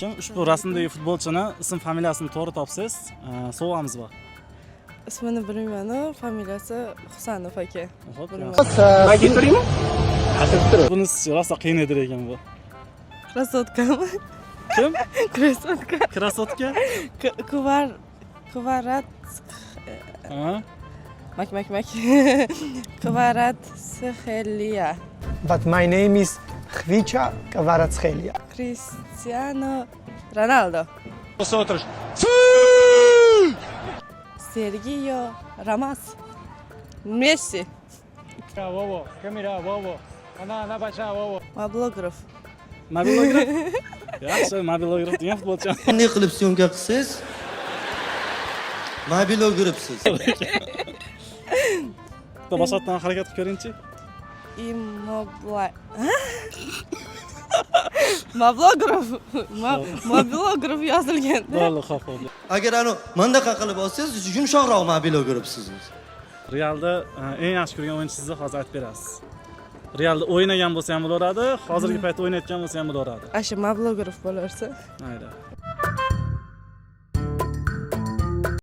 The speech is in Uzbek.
Kim ushbu rasmdagi futbolchini ism familiyasini to'g'ri topsangiz, sovg'amiz bor. Ismini bilmayman, familiyasi Husanov aka. Bunisi rosa qiyin edi ekan bu. Krasotkami? Kim? Krasotka. Krasotka? Kvarat. Ha? Mak. Kvarat Sxeliya. But my name is Khvicha Kvaratskhelia. Cristiano Ronaldo. Sergio Ramos. Messi. Mablogrov. Mobilograf. Yaxshi, mobilograf degan futbolchi. Qanday qilib syomka qilsangiz? Mobilografsiz. Boshqatdan harakat qilib ko'ring-chi. Mablogrov yozilganda. Bo'ldi, xo'p bo'ldi. Agar mandaqa qilib olsangiz, yumshoqroq mobilografsiz. Realda eng yaxshi ko'rgan o'yinchingizni hozir aytib berasiz. Realda o'ynagan bo'lsa ham bo'laveradi, hozirgi paytda o'ynayotgan bo'lsa ham bo'laveradi. Asha Mablogrov bo'larsa. Mayli.